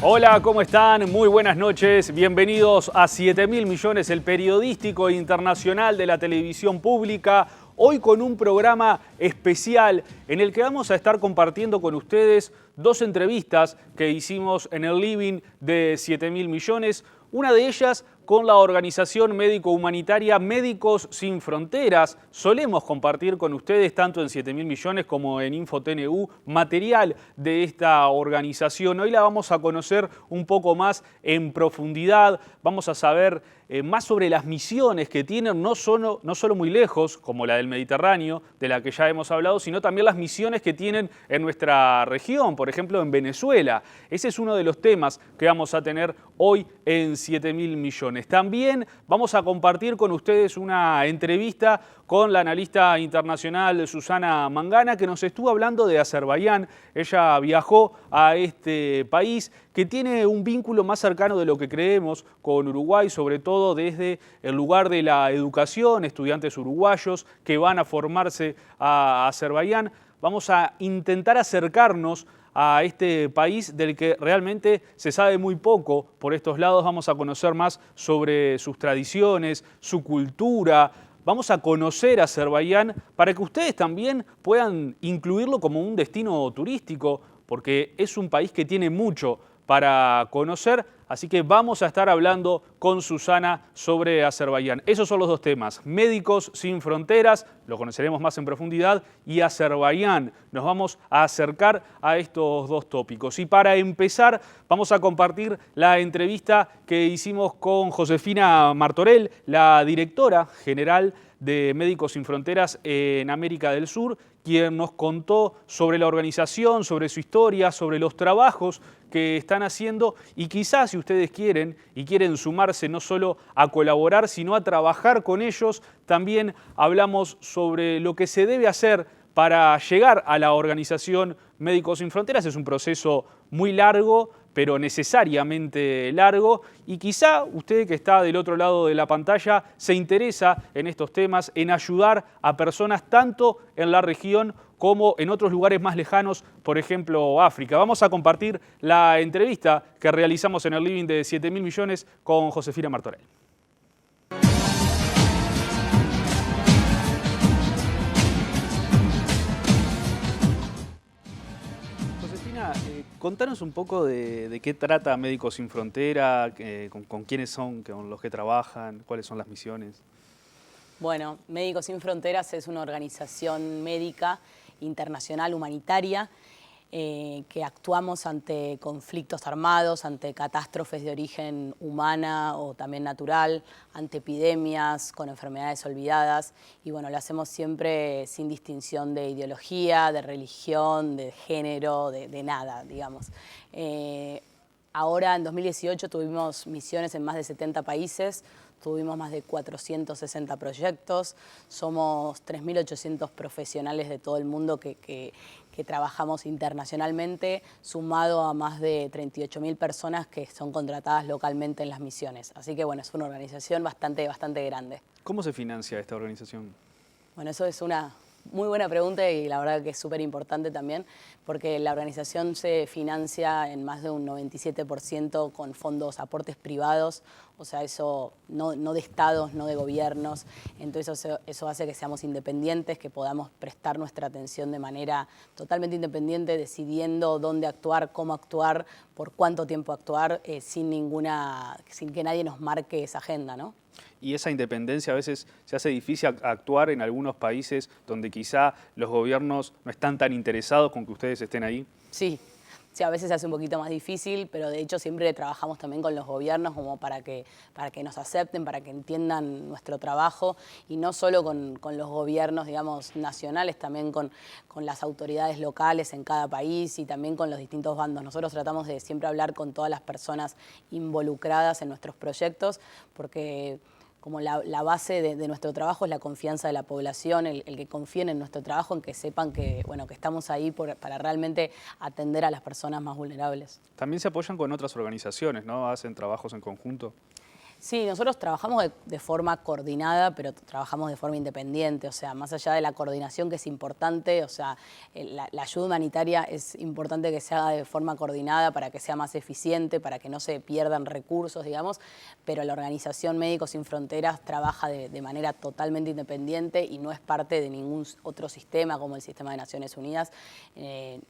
Hola, ¿cómo están? Muy buenas noches. Bienvenidos a 7.000 millones, el periodístico internacional de la televisión pública. Hoy con un programa especial en el que vamos a estar compartiendo con ustedes dos entrevistas que hicimos en el living de 7.000 millones. Una de ellas con la organización médico-humanitaria Médicos Sin Fronteras. Solemos compartir con ustedes, tanto en 7.000 millones como en InfoTNU, material de esta organización. Hoy la vamos a conocer un poco más en profundidad. Vamos a saber más sobre las misiones que tienen, no solo muy lejos, como la del Mediterráneo, de la que ya hemos hablado, sino también las misiones que tienen en nuestra región, por ejemplo en Venezuela. Ese es uno de los temas que vamos a tener hoy en 7.000 millones. También vamos a compartir con ustedes una entrevista con la analista internacional Susana Mangana, que nos estuvo hablando de Azerbaiyán. Ella viajó a este país que tiene un vínculo más cercano de lo que creemos con Uruguay, sobre todo desde el lugar de la educación, estudiantes uruguayos que van a formarse a Azerbaiyán. Vamos a intentar acercarnos a este país del que realmente se sabe muy poco. Por estos lados vamos a conocer más sobre sus tradiciones, su cultura. Vamos a conocer a Azerbaiyán para que ustedes también puedan incluirlo como un destino turístico, porque es un país que tiene mucho para conocer, así que vamos a estar hablando con Susana sobre Azerbaiyán. Esos son los dos temas: Médicos Sin Fronteras, lo conoceremos más en profundidad, y Azerbaiyán. Nos vamos a acercar a estos dos tópicos. Y para empezar, vamos a compartir la entrevista que hicimos con Josefina Martorell, la directora general de Médicos Sin Fronteras en América del Sur, quien nos contó sobre la organización, sobre su historia, sobre los trabajos que están haciendo, y quizás si ustedes quieren sumarse no solo a colaborar, sino a trabajar con ellos, también hablamos sobre lo que se debe hacer para llegar a la organización Médicos Sin Fronteras. Es un proceso muy largo, pero necesariamente largo, y quizá usted que está del otro lado de la pantalla se interesa en estos temas, en ayudar a personas tanto en la región como en otros lugares más lejanos, por ejemplo África. Vamos a compartir la entrevista que realizamos en el living de 7.000 millones con Josefina Martorell. Contanos un poco de qué trata Médicos Sin Frontera, con quiénes son, con los que trabajan, cuáles son las misiones. Bueno, Médicos Sin Fronteras es una organización médica internacional humanitaria que actuamos ante conflictos armados, ante catástrofes de origen humana o también natural, ante epidemias, con enfermedades olvidadas. Y bueno, lo hacemos siempre sin distinción de ideología, de religión, de género, de nada, digamos. Ahora, en 2018, tuvimos misiones en más de 70 países, tuvimos más de 460 proyectos, somos 3.800 profesionales de todo el mundo que trabajamos internacionalmente, sumado a más de 38.000 personas que son contratadas localmente en las misiones. Así que bueno, es una organización bastante grande. ¿Cómo se financia esta organización? Bueno, eso es una muy buena pregunta y la verdad que es súper importante también, porque la organización se financia en más de un 97% con fondos, aportes privados, o sea, eso no de estados, no de gobiernos. Entonces eso hace que seamos independientes, que podamos prestar nuestra atención de manera totalmente independiente, decidiendo dónde actuar, cómo actuar, por cuánto tiempo actuar, sin que nadie nos marque esa agenda, ¿no? Y esa independencia a veces se hace difícil actuar en algunos países donde quizá los gobiernos no están tan interesados con que ustedes estén ahí. Sí, a veces se hace un poquito más difícil, pero de hecho siempre trabajamos también con los gobiernos como para que nos acepten, para que entiendan nuestro trabajo, y no solo con los gobiernos, digamos, nacionales, también con las autoridades locales en cada país y también con los distintos bandos. Nosotros tratamos de siempre hablar con todas las personas involucradas en nuestros proyectos, porque como la base de nuestro trabajo es la confianza de la población, el que confíen en nuestro trabajo, en que sepan que estamos ahí para realmente atender a las personas más vulnerables. También se apoyan con otras organizaciones, ¿no? ¿Hacen trabajos en conjunto? Sí, nosotros trabajamos de forma coordinada, pero trabajamos de forma independiente, o sea, más allá de la coordinación que es importante, o sea, la ayuda humanitaria es importante que se haga de forma coordinada para que sea más eficiente, para que no se pierdan recursos, digamos, pero la organización Médicos Sin Fronteras trabaja de manera totalmente independiente y no es parte de ningún otro sistema como el sistema de Naciones Unidas.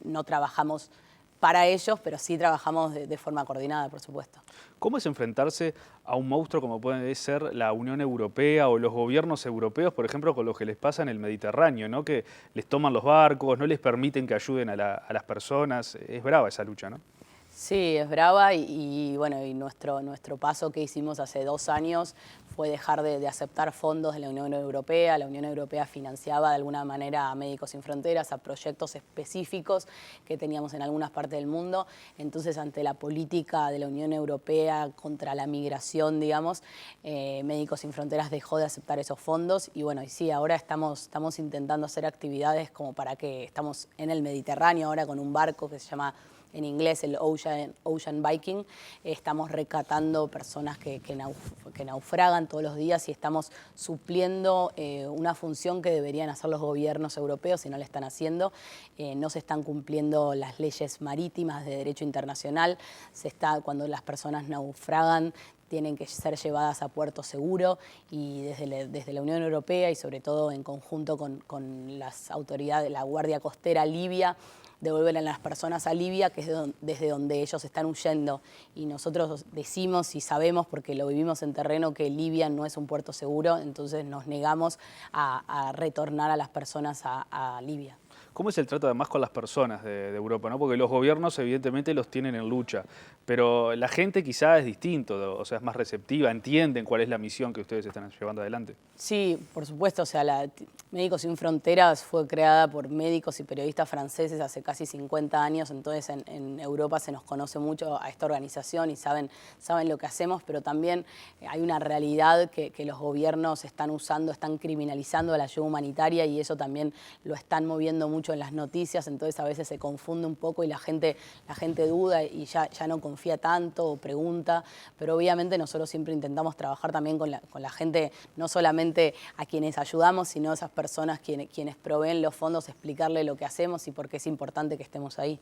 No trabajamos para ellos, pero sí trabajamos de forma coordinada, por supuesto. ¿Cómo es enfrentarse a un monstruo como puede ser la Unión Europea o los gobiernos europeos, por ejemplo, con lo que les pasa en el Mediterráneo, ¿no? Que les toman los barcos, no les permiten que ayuden a las personas? Es brava esa lucha, ¿no? Sí, es brava bueno, y nuestro paso que hicimos hace 2 años fue dejar de aceptar fondos de la Unión Europea. La Unión Europea financiaba de alguna manera a Médicos Sin Fronteras, a proyectos específicos que teníamos en algunas partes del mundo. Entonces, ante la política de la Unión Europea contra la migración, digamos, Médicos Sin Fronteras dejó de aceptar esos fondos. Y bueno, y sí, ahora estamos intentando hacer actividades como para que estamos en el Mediterráneo ahora con un barco que se llama en inglés el Ocean Viking. Estamos rescatando personas que naufragan todos los días y estamos supliendo una función que deberían hacer los gobiernos europeos y no la están haciendo. No se están cumpliendo las leyes marítimas de derecho internacional. Cuando las personas naufragan, tienen que ser llevadas a puerto seguro y desde la Unión Europea y sobre todo en conjunto con las autoridades, la Guardia Costera Libia, devuelven a las personas a Libia, que es desde donde ellos están huyendo. Y nosotros decimos y sabemos, porque lo vivimos en terreno, que Libia no es un puerto seguro, entonces nos negamos a retornar a las personas a Libia. ¿Cómo es el trato además con las personas de Europa, ¿no? Porque los gobiernos evidentemente los tienen en lucha, pero la gente quizá es distinto, o sea, es más receptiva, entienden cuál es la misión que ustedes están llevando adelante. Sí, por supuesto, o sea, Médicos Sin Fronteras fue creada por médicos y periodistas franceses hace casi 50 años, entonces en Europa se nos conoce mucho a esta organización y saben lo que hacemos, pero también hay una realidad que los gobiernos están usando, están criminalizando a la ayuda humanitaria y eso también lo están moviendo mucho en las noticias, entonces a veces se confunde un poco y la gente duda y ya no confía tanto o pregunta, pero obviamente nosotros siempre intentamos trabajar también con la gente, no solamente a quienes ayudamos, sino a esas personas quienes proveen los fondos, explicarle lo que hacemos y por qué es importante que estemos ahí.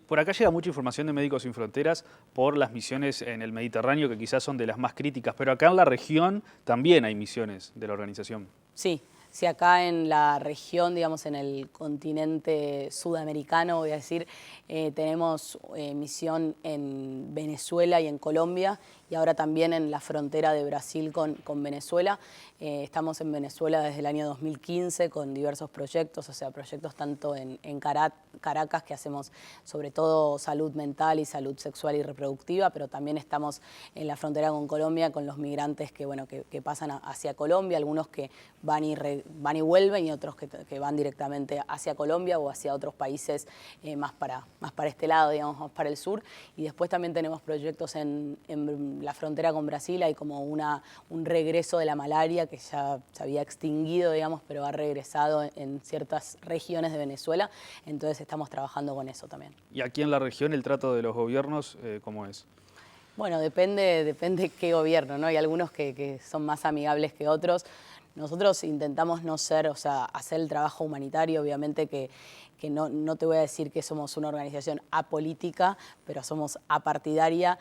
Por acá llega mucha información de Médicos Sin Fronteras por las misiones en el Mediterráneo, que quizás son de las más críticas, pero acá en la región también hay misiones de la organización. Sí. Sí, acá en la región, digamos en el continente sudamericano, voy a decir, tenemos misión en Venezuela y en Colombia y ahora también en la frontera de Brasil con Venezuela. Estamos en Venezuela desde el año 2015 con diversos proyectos, o sea, proyectos tanto en Caracas, que hacemos sobre todo salud mental y salud sexual y reproductiva, pero también estamos en la frontera con Colombia con los migrantes que pasan hacia Colombia, algunos que van y vuelven y otros que van directamente hacia Colombia o hacia otros países más para este lado, digamos, más para el sur. Y después también tenemos proyectos en la frontera con Brasil, hay como un regreso de la malaria que ya se había extinguido, digamos, pero ha regresado en ciertas regiones de Venezuela, entonces estamos trabajando con eso también. ¿Y aquí en la región el trato de los gobiernos cómo es? Bueno, depende qué gobierno, ¿no? Hay algunos que son más amigables que otros. Nosotros intentamos no ser, o sea, hacer el trabajo humanitario, obviamente que no te voy a decir que somos una organización apolítica, pero somos apartidaria,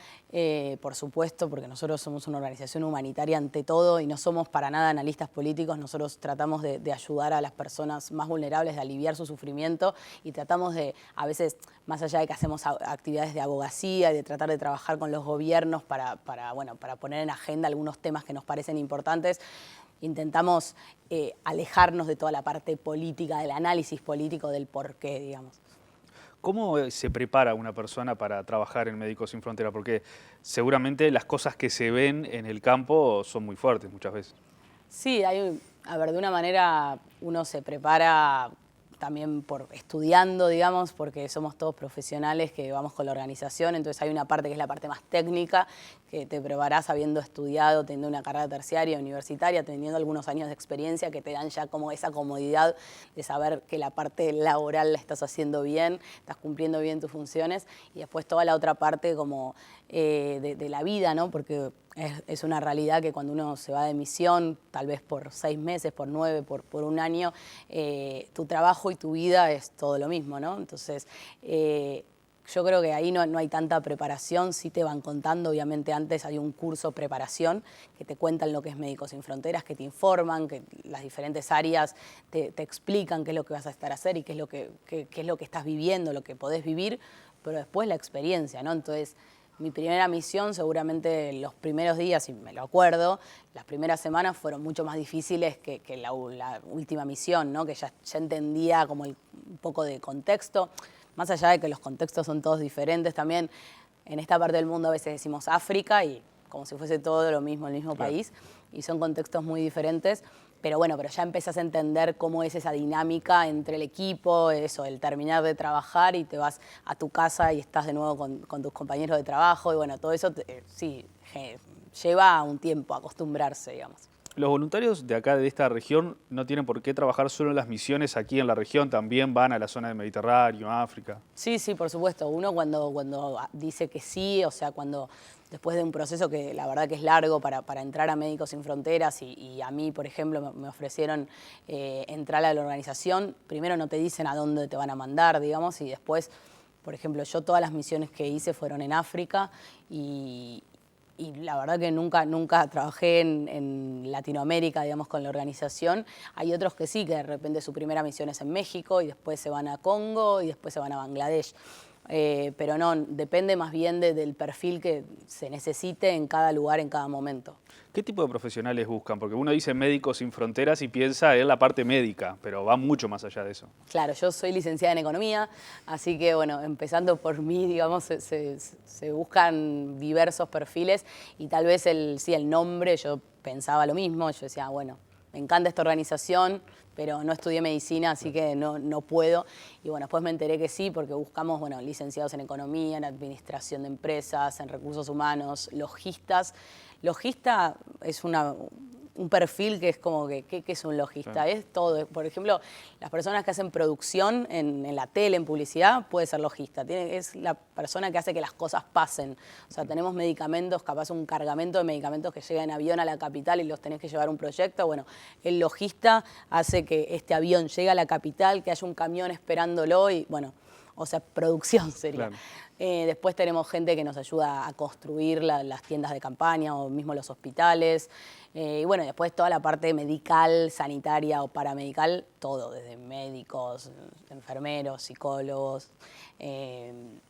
por supuesto, porque nosotros somos una organización humanitaria ante todo y no somos para nada analistas políticos. Nosotros tratamos de ayudar a las personas más vulnerables, de aliviar su sufrimiento y tratamos a veces, más allá de que hacemos actividades de abogacía y de tratar de trabajar con los gobiernos para poner en agenda algunos temas que nos parecen importantes, intentamos alejarnos de toda la parte política, del análisis político, del porqué, digamos. ¿Cómo se prepara una persona para trabajar en Médicos Sin Fronteras? Porque seguramente las cosas que se ven en el campo son muy fuertes muchas veces. Sí, de una manera uno se prepara también estudiando, digamos, porque somos todos profesionales que vamos con la organización, entonces hay una parte que es la parte más técnica, que te preparás habiendo estudiado, teniendo una carrera terciaria, universitaria, teniendo algunos años de experiencia que te dan ya como esa comodidad de saber que la parte laboral la estás haciendo bien, estás cumpliendo bien tus funciones, y después toda la otra parte como de la vida, ¿no? Porque Es una realidad que cuando uno se va de misión, tal vez por 6 meses, por 9, por un año, tu trabajo y tu vida es todo lo mismo, ¿no? Entonces, yo creo que ahí no hay tanta preparación, sí te van contando, obviamente antes hay un curso preparación que te cuentan lo que es Médicos Sin Fronteras, que te informan, que las diferentes áreas te explican qué es lo que vas a estar a hacer y qué es lo que estás viviendo, lo que podés vivir, pero después la experiencia, ¿no? Entonces, mi primera misión, seguramente los primeros días, y me lo acuerdo, las primeras semanas fueron mucho más difíciles que la última misión, ¿no? Que ya entendía como un poco de contexto. Más allá de que los contextos son todos diferentes, también en esta parte del mundo a veces decimos África y como si fuese todo lo mismo, el mismo país, y son contextos muy diferentes. Pero bueno, pero ya empezás a entender cómo es esa dinámica entre el equipo, eso, el terminar de trabajar y te vas a tu casa y estás de nuevo con tus compañeros de trabajo. Y bueno, todo eso sí, lleva un tiempo a acostumbrarse, digamos. Los voluntarios de acá, de esta región, no tienen por qué trabajar solo en las misiones aquí en la región, también van a la zona del Mediterráneo, África. Sí, sí, por supuesto. Uno cuando dice que sí, o sea, cuando después de un proceso que la verdad que es largo para entrar a Médicos Sin Fronteras y a mí, por ejemplo, me ofrecieron entrar a la organización, primero no te dicen a dónde te van a mandar, digamos, y después, por ejemplo, yo todas las misiones que hice fueron en África y la verdad que nunca trabajé en Latinoamérica, digamos, con la organización. Hay otros que sí, que de repente su primera misión es en México y después se van a Congo y después se van a Bangladesh. Pero no, depende más bien del perfil que se necesite en cada lugar, en cada momento. ¿Qué tipo de profesionales buscan? Porque uno dice Médicos Sin Fronteras y piensa en la parte médica, pero va mucho más allá de eso. Claro, yo soy licenciada en Economía, así que bueno, empezando por mí, digamos, se buscan diversos perfiles y tal vez el nombre, yo pensaba lo mismo, yo decía, bueno, me encanta esta organización, pero no estudié medicina, así que no puedo. Y bueno, después me enteré que sí, porque buscamos, bueno, licenciados en economía, en administración de empresas, en recursos humanos, logistas. Logista es un perfil que es como que, ¿qué es un logista? Claro. Es todo. Por ejemplo, las personas que hacen producción en la tele, en publicidad, puede ser logista. Es la persona que hace que las cosas pasen. O sea, tenemos medicamentos, capaz un cargamento de medicamentos que llega en avión a la capital y los tenés que llevar a un proyecto. Bueno, el logista hace que este avión llegue a la capital, que haya un camión esperándolo y, bueno, o sea, producción sería. Claro. Después tenemos gente que nos ayuda a construir las tiendas de campaña o mismo los hospitales. Y bueno, después toda la parte medical, sanitaria o paramedical, todo, desde médicos, enfermeros, psicólogos,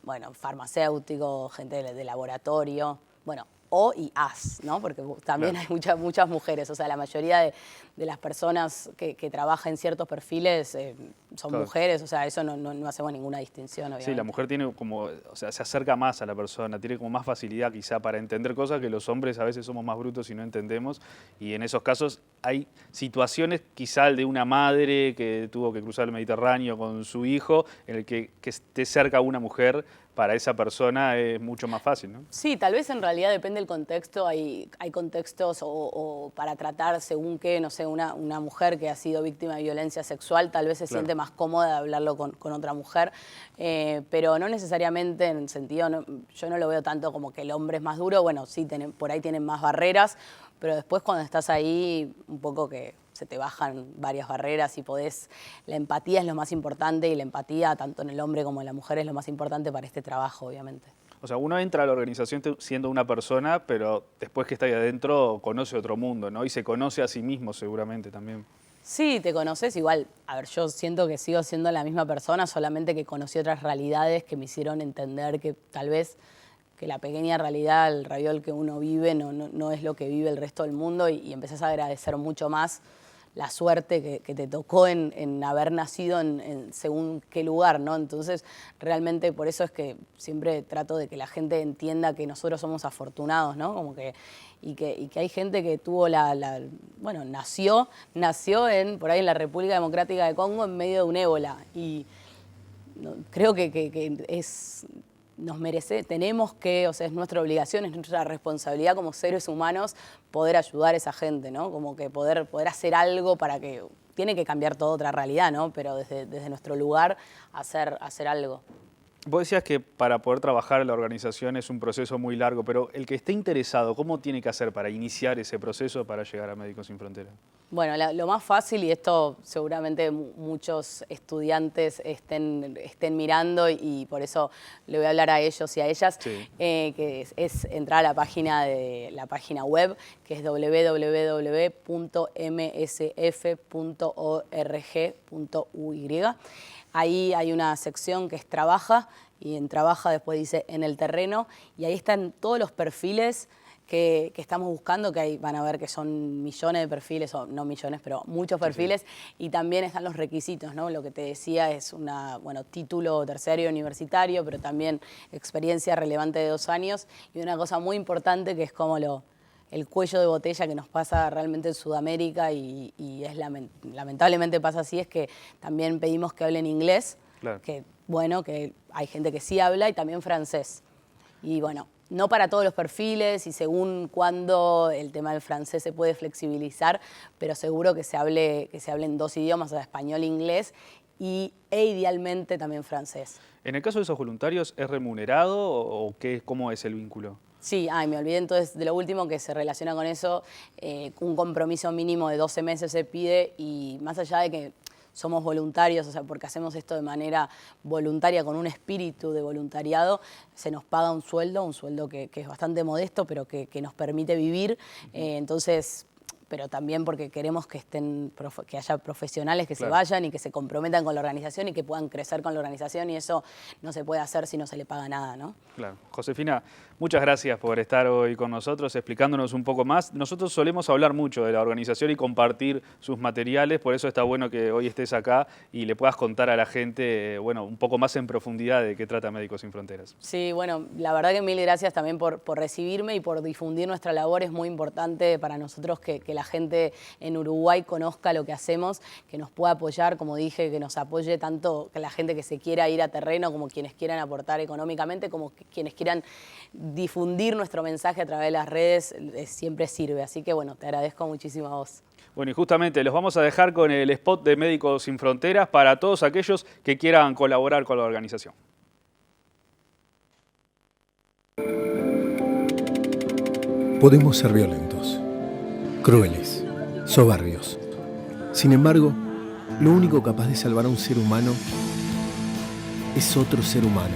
bueno, farmacéuticos, gente de laboratorio, bueno, O y AS, ¿no? Porque también hay muchas mujeres, o sea, la mayoría de las personas que trabajan en ciertos perfiles son mujeres, o sea, eso no hacemos ninguna distinción, obviamente. Sí, la mujer tiene como, o sea, se acerca más a la persona, tiene como más facilidad quizá para entender cosas que los hombres a veces somos más brutos y no entendemos, y en esos casos hay situaciones, quizá el de una madre que tuvo que cruzar el Mediterráneo con su hijo, en el que esté cerca una mujer, para esa persona es mucho más fácil, ¿no? Sí, tal vez en realidad depende del contexto. Hay contextos o para tratar según qué, no sé, una mujer que ha sido víctima de violencia sexual tal vez se siente más cómoda de hablarlo con otra mujer, pero no necesariamente en el sentido, yo no lo veo tanto como que el hombre es más duro. Bueno, sí, por ahí tienen más barreras, pero después cuando estás ahí un poco que se te bajan varias barreras y podés, la empatía es lo más importante y la empatía tanto en el hombre como en la mujer es lo más importante para este trabajo, obviamente. O sea, uno entra a la organización siendo una persona, pero después que está ahí adentro conoce otro mundo, ¿no? Y se conoce a sí mismo seguramente también. Sí, te conoces igual. A ver, yo siento que sigo siendo la misma persona, solamente que conocí otras realidades que me hicieron entender que tal vez que la pequeña realidad, el raviol que uno vive, no es lo que vive el resto del mundo y empezás a agradecer mucho más la suerte que te tocó en haber nacido en según qué lugar, ¿no? Entonces, realmente por eso es que siempre trato de que la gente entienda que nosotros somos afortunados, ¿no? Como que, y que hay gente que tuvo bueno, nació por ahí en la República Democrática de Congo en medio de un ébola. Y creo que nos tenemos que, o sea, es nuestra obligación, es nuestra responsabilidad como seres humanos poder ayudar a esa gente, ¿no? Como que poder hacer algo para que, tiene que cambiar toda otra realidad, ¿no? Pero desde nuestro lugar hacer algo. Vos decías que para poder trabajar en la organización es un proceso muy largo, pero el que esté interesado, ¿cómo tiene que hacer para iniciar ese proceso para llegar a Médicos Sin Fronteras? Bueno, lo más fácil, y esto seguramente muchos estudiantes estén mirando y por eso le voy a hablar a ellos y a ellas, Sí. Que es entrar a la página web, que es www.msf.org.uy. Ahí hay una sección que es Trabaja, y en Trabaja después dice En el terreno, y ahí están todos los perfiles que estamos buscando, que ahí van a ver que son millones de perfiles, o no millones, pero muchos perfiles, sí. Y también están los requisitos, ¿no? Lo que te decía es título terciario universitario, pero también experiencia relevante de 2 años, y una cosa muy importante que es como el cuello de botella que nos pasa realmente en Sudamérica y es lamentablemente pasa así, es que también pedimos que hablen inglés, claro. Que hay gente que sí habla, y también francés. Y bueno, no para todos los perfiles y según cuándo el tema del francés se puede flexibilizar, pero seguro que se hable en 2 idiomas, o sea, español e inglés, e idealmente también francés. En el caso de esos voluntarios, ¿es remunerado o cómo es el vínculo? Sí, me olvidé entonces de lo último que se relaciona con eso. Un compromiso mínimo de 12 meses se pide, y más allá de que somos voluntarios, o sea, porque hacemos esto de manera voluntaria, con un espíritu de voluntariado, se nos paga un sueldo que es bastante modesto, pero que nos permite vivir. Entonces, pero también porque queremos que haya profesionales que, claro, se vayan y que se comprometan con la organización y que puedan crecer con la organización, y eso no se puede hacer si no se le paga nada, ¿no? Claro. Josefina, muchas gracias por estar hoy con nosotros explicándonos un poco más. Nosotros solemos hablar mucho de la organización y compartir sus materiales, por eso está bueno que hoy estés acá y le puedas contar a la gente, un poco más en profundidad de qué trata Médicos Sin Fronteras. Sí, bueno, la verdad que mil gracias también por recibirme y por difundir nuestra labor. Es muy importante para nosotros que la gente en Uruguay conozca lo que hacemos, que nos pueda apoyar, como dije, que nos apoye tanto que la gente que se quiera ir a terreno, como quienes quieran aportar económicamente, como quienes quieran difundir nuestro mensaje a través de las redes, siempre sirve. Así que bueno, te agradezco muchísimo a vos. Bueno, y justamente los vamos a dejar con el spot de Médicos Sin Fronteras para todos aquellos que quieran colaborar con la organización. Podemos ser violentos, crueles, soberbios. Sin embargo, lo único capaz de salvar a un ser humano es otro ser humano.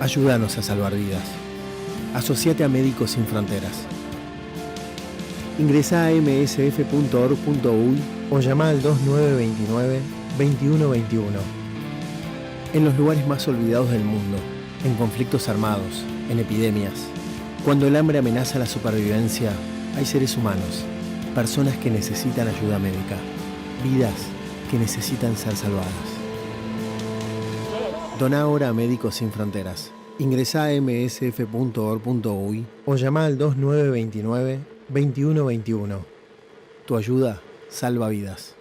Ayúdanos a salvar vidas. Asociate a Médicos Sin Fronteras. Ingresá a msf.org.uy o llama al 2929-2121. En los lugares más olvidados del mundo, en conflictos armados, en epidemias, cuando el hambre amenaza la supervivencia, hay seres humanos, personas que necesitan ayuda médica, vidas que necesitan ser salvadas. Dona ahora a Médicos Sin Fronteras. Ingresá a msf.org.uy o llama al 2929-2121. Tu ayuda salva vidas.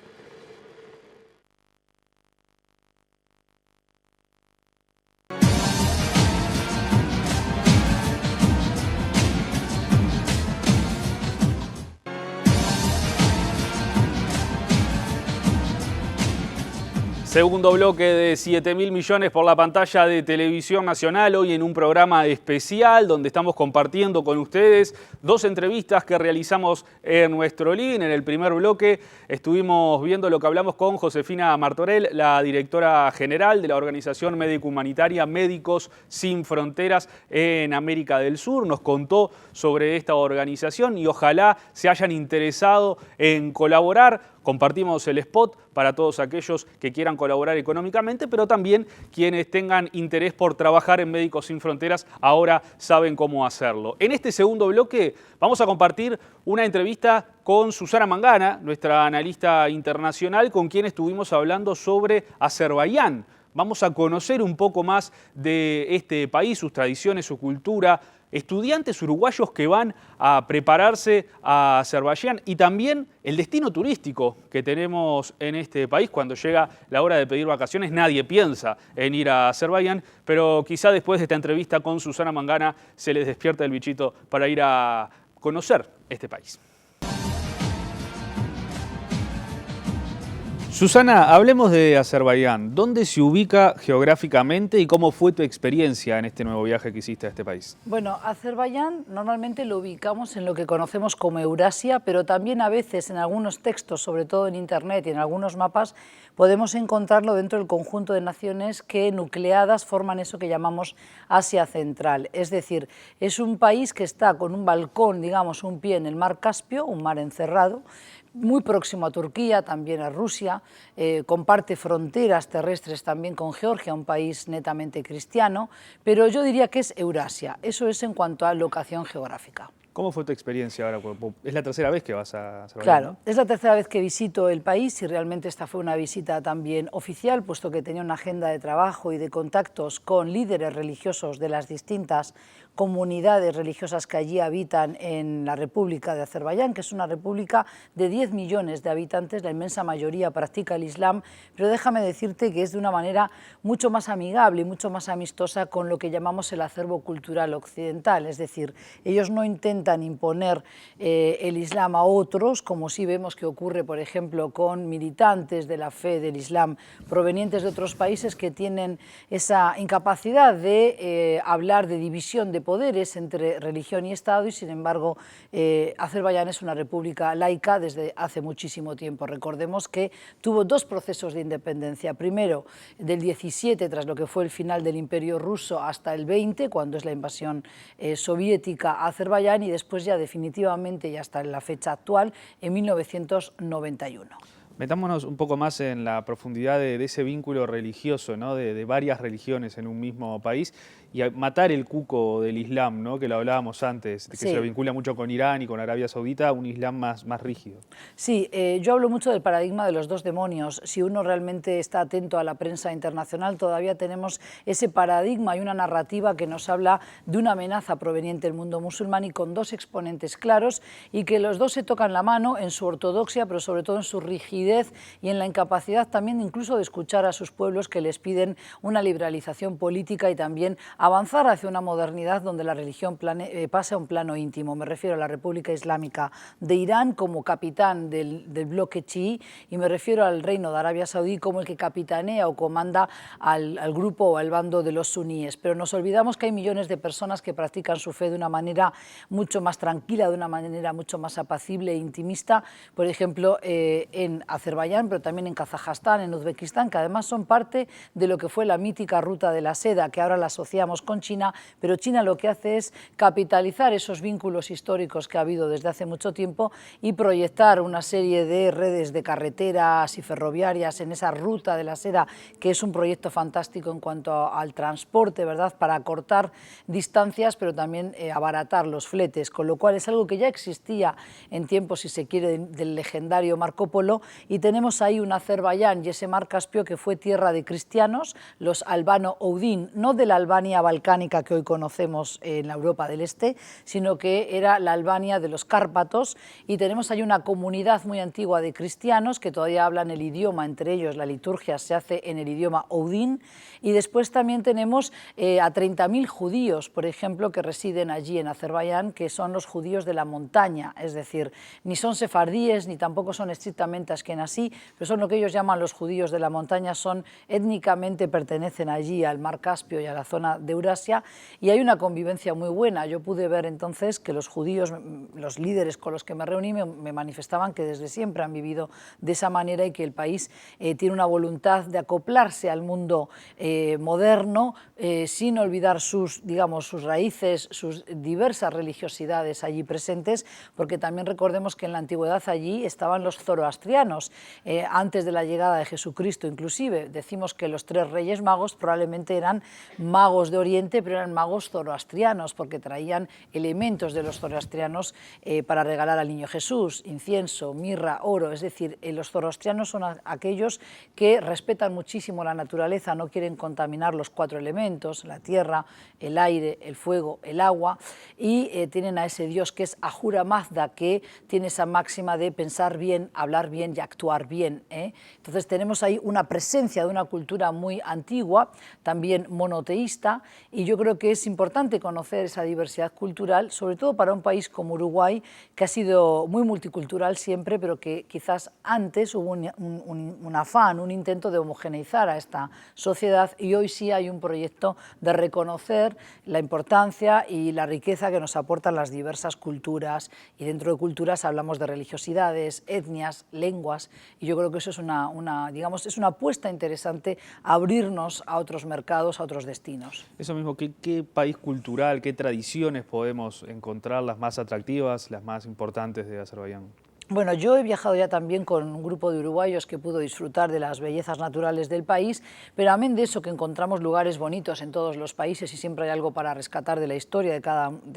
Segundo bloque de 7.000 millones por la pantalla de Televisión Nacional, hoy en un programa especial donde estamos compartiendo con ustedes 2 entrevistas que realizamos en nuestro link. En el primer bloque estuvimos viendo lo que hablamos con Josefina Martorell, la directora general de la organización médico-humanitaria Médicos Sin Fronteras en América del Sur. Nos contó sobre esta organización y ojalá se hayan interesado en colaborar. Compartimos el spot para todos aquellos que quieran colaborar económicamente, pero también quienes tengan interés por trabajar en Médicos Sin Fronteras ahora saben cómo hacerlo. En este segundo bloque vamos a compartir una entrevista con Susana Mangana, nuestra analista internacional, con quien estuvimos hablando sobre Azerbaiyán. Vamos a conocer un poco más de este país, sus tradiciones, su cultura, estudiantes uruguayos que van a prepararse a Azerbaiyán y también el destino turístico que tenemos en este país. Cuando llega la hora de pedir vacaciones, nadie piensa en ir a Azerbaiyán, pero quizá después de esta entrevista con Susana Mangana se les despierta el bichito para ir a conocer este país. Susana, hablemos de Azerbaiyán. ¿Dónde se ubica geográficamente y cómo fue tu experiencia en este nuevo viaje que hiciste a este país? Bueno, Azerbaiyán normalmente lo ubicamos en lo que conocemos como Eurasia, pero también a veces en algunos textos, sobre todo en Internet y en algunos mapas, podemos encontrarlo dentro del conjunto de naciones que nucleadas forman eso que llamamos Asia Central. Es decir, es un país que está con un balcón, digamos, un pie en el mar Caspio, un mar encerrado, muy próximo a Turquía, también a Rusia, comparte fronteras terrestres también con Georgia, un país netamente cristiano, pero yo diría que es Eurasia, eso es en cuanto a locación geográfica. ¿Cómo fue tu experiencia ahora? Es la tercera vez que vas a Azerbaiyán, Claro, ¿no? es la tercera vez que visito el país y realmente esta fue una visita también oficial, puesto que tenía una agenda de trabajo y de contactos con líderes religiosos de las distintas comunidades religiosas que allí habitan en la República de Azerbaiyán, que es una república de 10 millones de habitantes, la inmensa mayoría practica el Islam, pero déjame decirte que es de una manera mucho más amigable y mucho más amistosa con lo que llamamos el acervo cultural occidental, es decir, ellos no intentan imponer el Islam a otros, como sí vemos que ocurre, por ejemplo, con militantes de la fe del Islam provenientes de otros países que tienen esa incapacidad de hablar de división de poderes entre religión y Estado y, sin embargo, Azerbaiyán es una república laica desde hace muchísimo tiempo. Recordemos que tuvo dos procesos de independencia. Primero, del 17, tras lo que fue el final del Imperio ruso, hasta el 20, cuando es la invasión soviética a Azerbaiyán, y después ya definitivamente y hasta la fecha actual, en 1991. Metámonos un poco más en la profundidad de ese vínculo religioso, ¿no? de varias religiones en un mismo país y a matar el cuco del Islam, ¿no? Que lo hablábamos antes, de que Sí. se lo vincula mucho con Irán y con Arabia Saudita, un Islam más rígido. Sí, yo hablo mucho del paradigma de los dos demonios. Si uno realmente está atento a la prensa internacional, todavía tenemos ese paradigma y una narrativa que nos habla de una amenaza proveniente del mundo musulmán y con dos exponentes claros y que los dos se tocan la mano en su ortodoxia, pero sobre todo en su rigidez y en la incapacidad también incluso de escuchar a sus pueblos que les piden una liberalización política y también avanzar hacia una modernidad donde la religión pase a un plano íntimo. Me refiero a la República Islámica de Irán como capitán del bloque chií y me refiero al Reino de Arabia Saudí como el que capitanea o comanda al grupo o al bando de los suníes. Pero nos olvidamos que hay millones de personas que practican su fe de una manera mucho más tranquila, de una manera mucho más apacible e intimista, por ejemplo, en Azerbaiyán, pero también en Kazajstán, en Uzbekistán, que además son parte de lo que fue la mítica ruta de la seda, que ahora la asociamos con China, pero China lo que hace es capitalizar esos vínculos históricos que ha habido desde hace mucho tiempo y proyectar una serie de redes de carreteras y ferroviarias en esa ruta de la seda, que es un proyecto fantástico en cuanto al transporte, ¿verdad?, para acortar distancias, pero también abaratar los fletes, con lo cual es algo que ya existía en tiempos, si se quiere, del legendario Marco Polo, y tenemos ahí un Azerbaiyán y ese mar Caspio que fue tierra de cristianos, los albano-oudín, no de la Albania balcánica que hoy conocemos en la Europa del Este, sino que era la Albania de los Cárpatos, y tenemos ahí una comunidad muy antigua de cristianos que todavía hablan el idioma, entre ellos la liturgia se hace en el idioma oudín, y después también tenemos a 30.000 judíos, por ejemplo, que residen allí en Azerbaiyán, que son los judíos de la montaña, es decir, ni son sefardíes ni tampoco son estrictamente askenazí, pero son lo que ellos llaman los judíos de la montaña, son étnicamente pertenecen allí al mar Caspio y a la zona de Eurasia, y hay una convivencia muy buena. Yo pude ver entonces que los judíos, los líderes con los que me reuní, me manifestaban que desde siempre han vivido de esa manera y que el país tiene una voluntad de acoplarse al mundo moderno, sin olvidar digamos, sus raíces, sus diversas religiosidades allí presentes, porque también recordemos que en la antigüedad allí estaban los zoroastrianos, antes de la llegada de Jesucristo inclusive. Decimos que los tres reyes magos probablemente eran magos de Oriente, pero eran magos zoroastrianos, porque traían elementos de los zoroastrianos para regalar al niño Jesús, incienso, mirra, oro. Es decir, los zoroastrianos son aquellos que respetan muchísimo la naturaleza, no quieren contaminar los cuatro elementos, la tierra, el aire, el fuego, el agua, y tienen a ese Dios que es Ahura Mazda, que tiene esa máxima de pensar bien, hablar bien y actuar actuar bien, ¿eh? Entonces tenemos ahí una presencia de una cultura muy antigua, también monoteísta, y yo creo que es importante conocer esa diversidad cultural, sobre todo para un país como Uruguay, que ha sido muy multicultural siempre, pero que quizás antes hubo un afán, un intento de homogeneizar a esta sociedad, y hoy sí hay un proyecto de reconocer la importancia y la riqueza que nos aportan las diversas culturas, y dentro de culturas hablamos de religiosidades, etnias, lenguas, y yo creo que eso es digamos, es una apuesta interesante, abrirnos a otros mercados, a otros destinos. Eso mismo, ¿qué país cultural, qué tradiciones podemos encontrar las más atractivas, las más importantes de Azerbaiyán? Bueno, yo he viajado ya también con un grupo de uruguayos que pudo disfrutar de las bellezas naturales del país, pero amén de eso, que encontramos lugares bonitos en todos los países y siempre hay algo para rescatar de la historia de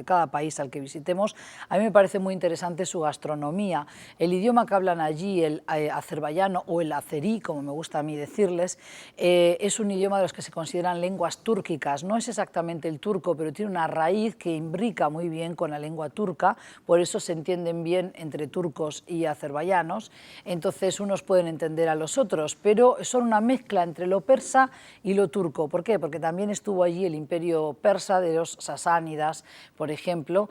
cada país al que visitemos. A mí me parece muy interesante su gastronomía. El idioma que hablan allí, el azerbaiyano o el azerí, como me gusta a mí decirles, es un idioma de los que se consideran lenguas túrquicas. No es exactamente el turco, pero tiene una raíz que imbrica muy bien con la lengua turca, por eso se entienden bien entre turcos y azerbaiyanos, entonces unos pueden entender a los otros, pero son una mezcla entre lo persa y lo turco. ¿Por qué? Porque también estuvo allí el imperio persa de los sasánidas, por ejemplo,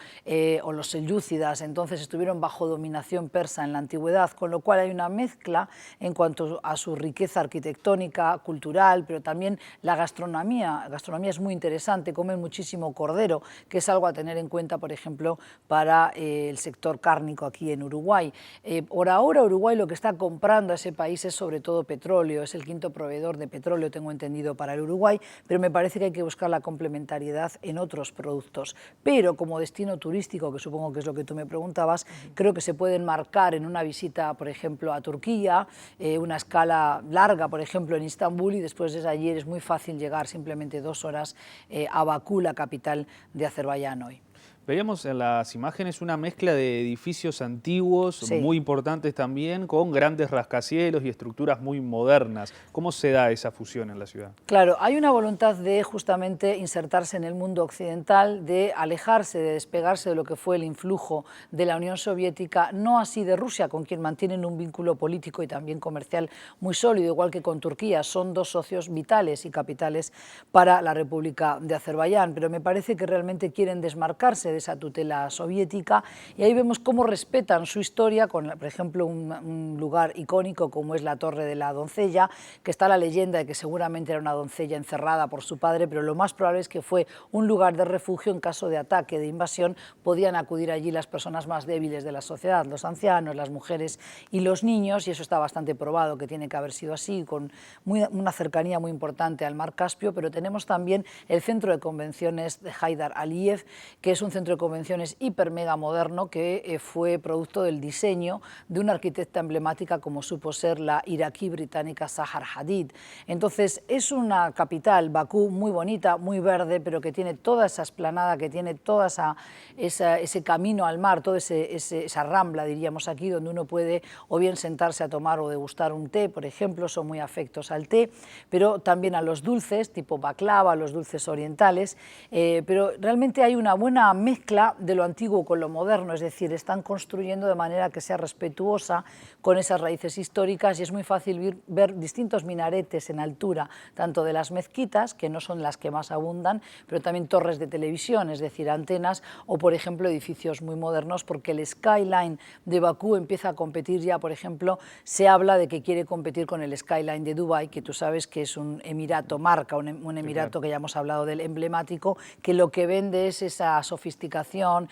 o los selyúcidas, entonces estuvieron bajo dominación persa en la antigüedad, con lo cual hay una mezcla en cuanto a su riqueza arquitectónica, cultural, pero también la gastronomía. La gastronomía es muy interesante, comen muchísimo cordero, que es algo a tener en cuenta, por ejemplo, para el sector cárnico aquí en Uruguay. Por ahora Uruguay lo que está comprando a ese país es sobre todo petróleo, es el quinto proveedor de petróleo, tengo entendido, para el Uruguay, pero me parece que hay que buscar la complementariedad en otros productos. Pero como destino turístico, que supongo que es lo que tú me preguntabas, creo que se pueden marcar en una visita, por ejemplo, a Turquía, una escala larga, por ejemplo, en Estambul, y después desde allí es muy fácil llegar simplemente 2 horas a Bakú, la capital de Azerbaiyán hoy. Veíamos en las imágenes una mezcla de edificios antiguos, Sí, muy importantes también, con grandes rascacielos y estructuras muy modernas. ¿Cómo se da esa fusión en la ciudad? claro, hay una voluntad de justamente insertarse en el mundo occidental, de alejarse, de despegarse de lo que fue el influjo de la Unión Soviética, no así de Rusia, con quien mantienen un vínculo político y también comercial muy sólido, igual que con Turquía. Son dos socios vitales y capitales para la República de Azerbaiyán, pero me parece que realmente quieren desmarcarse de esa tutela soviética, y ahí vemos cómo respetan su historia con, por ejemplo, un lugar icónico como es la Torre de la Doncella, que está la leyenda de que seguramente era una doncella encerrada por su padre, pero lo más probable es que fue un lugar de refugio en caso de ataque, de invasión. Podían acudir allí las personas más débiles de la sociedad, los ancianos, las mujeres y los niños, y eso está bastante probado que tiene que haber sido así, con una cercanía muy importante al mar Caspio. Pero tenemos también el centro de convenciones de Haydar Aliyev, que es un centro de convenciones hiper mega moderno que fue producto del diseño de una arquitecta emblemática como supo ser la iraquí británica Zaha Hadid. Entonces es una capital, Bakú, muy bonita, muy verde, pero que tiene toda esa esplanada, que tiene toda ese camino al mar, toda esa rambla, diríamos aquí, donde uno puede o bien sentarse a tomar o degustar un té, por ejemplo. Son muy afectos al té, pero también a los dulces, tipo baklava, los dulces orientales, pero realmente hay una buena mezcla de lo antiguo con lo moderno, es decir, están construyendo de manera que sea respetuosa con esas raíces históricas, y es muy fácil ver distintos minaretes en altura, tanto de las mezquitas, que no son las que más abundan, pero también torres de televisión, es decir, antenas, o por ejemplo edificios muy modernos, porque el skyline de Bakú empieza a competir ya. Por ejemplo, se habla de que quiere competir con el skyline de Dubái, que tú sabes que es un emirato marca, un emirato que ya hemos hablado del emblemático, que lo que vende es esa sofisticación,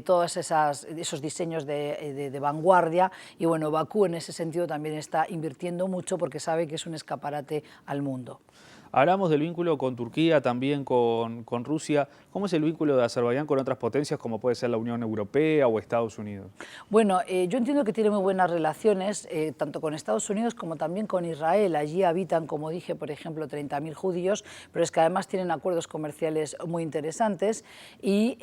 todos esos diseños de vanguardia, y bueno, Bakú en ese sentido también está invirtiendo mucho porque sabe que es un escaparate al mundo. Hablamos del vínculo con Turquía, también con Rusia. ¿Cómo es el vínculo de Azerbaiyán con otras potencias como puede ser la Unión Europea o Estados Unidos? Bueno, yo entiendo que tiene muy buenas relaciones, tanto con Estados Unidos como también con Israel. Allí habitan, como dije, por ejemplo, 30.000 judíos, pero es que además tienen acuerdos comerciales muy interesantes, y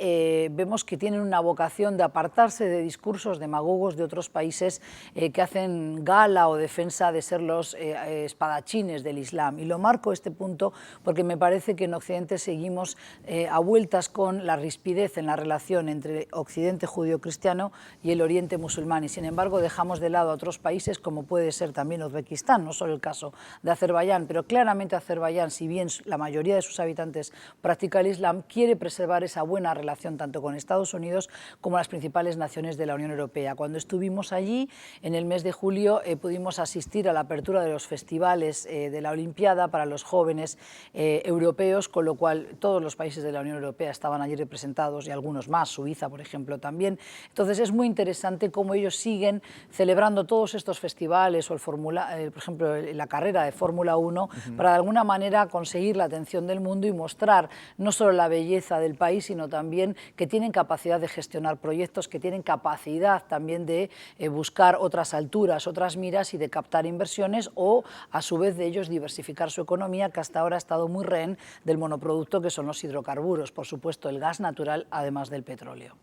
vemos que tienen una vocación de apartarse de discursos demagogos de otros países que hacen gala o defensa de ser los espadachines del Islam. Y lo marco este punto porque me parece que en Occidente seguimos a vueltas con la rispidez en la relación entre Occidente judío-cristiano y el Oriente musulmán, y sin embargo dejamos de lado a otros países como puede ser también Uzbekistán, no solo el caso de Azerbaiyán, pero claramente Azerbaiyán, si bien la mayoría de sus habitantes practica el Islam, quiere preservar esa buena relación tanto con Estados Unidos como las principales naciones de la Unión Europea. Cuando estuvimos allí, en el mes de julio, pudimos asistir a la apertura de los festivales de la Olimpiada para los jóvenes europeos, con lo cual todos los países de la Unión Europea estaban allí representados y algunos más, Suiza, por ejemplo, también. Entonces es muy interesante cómo ellos siguen celebrando todos estos festivales o, por ejemplo, la carrera de Fórmula 1 para de alguna manera conseguir la atención del mundo y mostrar no solo la belleza del país, sino también que tienen capacidad de gestionar proyectos, que tienen capacidad también de buscar otras alturas, otras miras y de captar inversiones o, a su vez, de ellos diversificar su economía, que hasta ahora ha estado muy rehén del monoproducto que son los hidrocarburos, por supuesto el gas natural, además del petróleo.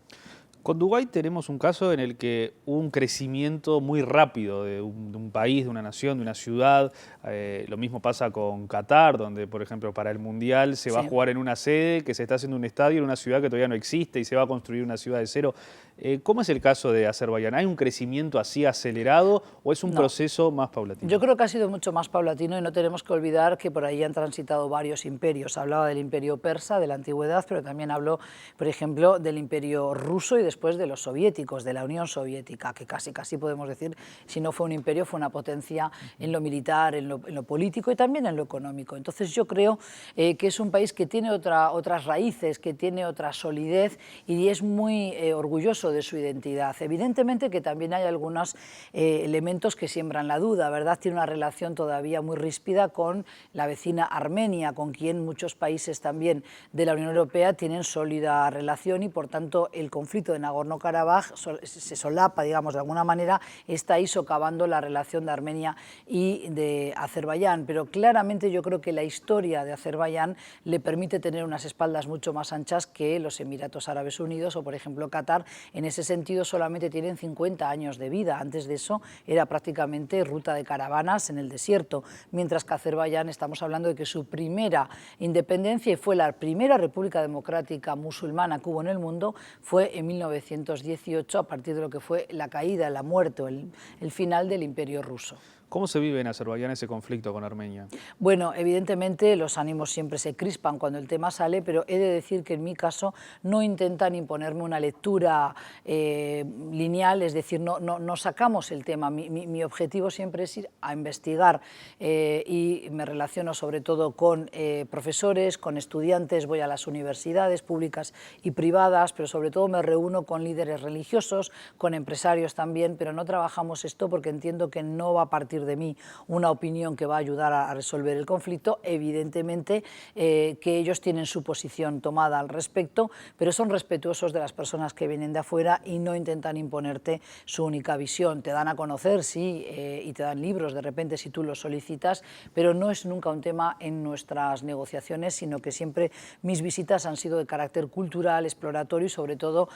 Con Dubái tenemos un caso en el que hubo un crecimiento muy rápido de un país, de una nación, de una ciudad. Lo mismo pasa con Qatar, donde, por ejemplo, para el Mundial se va a jugar en una sede que se está haciendo un estadio en una ciudad que todavía no existe y se va a construir una ciudad de cero. ¿Cómo es el caso de Azerbaiyán? ¿Hay un crecimiento así acelerado o es un proceso más paulatino? Yo creo que ha sido mucho más paulatino y no tenemos que olvidar que por ahí han transitado varios imperios. Hablaba del imperio persa de la antigüedad, pero también habló, por ejemplo, del imperio ruso y después de los soviéticos, de la Unión Soviética, que casi podemos decir, si no fue un imperio, fue una potencia en lo militar, en lo político y también en lo económico. Entonces yo creo que es un país que tiene otras raíces, que tiene otra solidez y es muy orgulloso de su identidad. Evidentemente que también hay algunos elementos que siembran la duda, ¿verdad? Tiene una relación todavía muy ríspida con la vecina Armenia, con quien muchos países también de la Unión Europea tienen sólida relación y por tanto el conflicto de Nagorno-Karabaj se solapa, digamos, de alguna manera, está ahí socavando la relación de Armenia y de Azerbaiyán, pero claramente yo creo que la historia de Azerbaiyán le permite tener unas espaldas mucho más anchas que los Emiratos Árabes Unidos o, por ejemplo, Qatar. En ese sentido solamente tienen 50 años de vida, antes de eso era prácticamente ruta de caravanas en el desierto, mientras que Azerbaiyán estamos hablando de que su primera independencia, y fue la primera república democrática musulmana que hubo en el mundo, fue en 1918, a partir de lo que fue la caída, la muerte o el final del Imperio ruso. ¿Cómo se vive en Azerbaiyán ese conflicto con Armenia? Bueno, evidentemente los ánimos siempre se crispan cuando el tema sale, pero he de decir que en mi caso no intentan imponerme una lectura lineal, es decir, no sacamos el tema. Mi objetivo siempre es ir a investigar y me relaciono sobre todo con profesores, con estudiantes, voy a las universidades públicas y privadas, pero sobre todo me reúno con líderes religiosos, con empresarios también, pero no trabajamos esto porque entiendo que no va a partir de mí una opinión que va a ayudar a resolver el conflicto. Evidentemente que ellos tienen su posición tomada al respecto, pero son respetuosos de las personas que vienen de afuera y no intentan imponerte su única visión. Te dan a conocer, sí, y te dan libros de repente si tú los solicitas, pero no es nunca un tema en nuestras negociaciones, sino que siempre mis visitas han sido de carácter cultural, exploratorio y sobre todo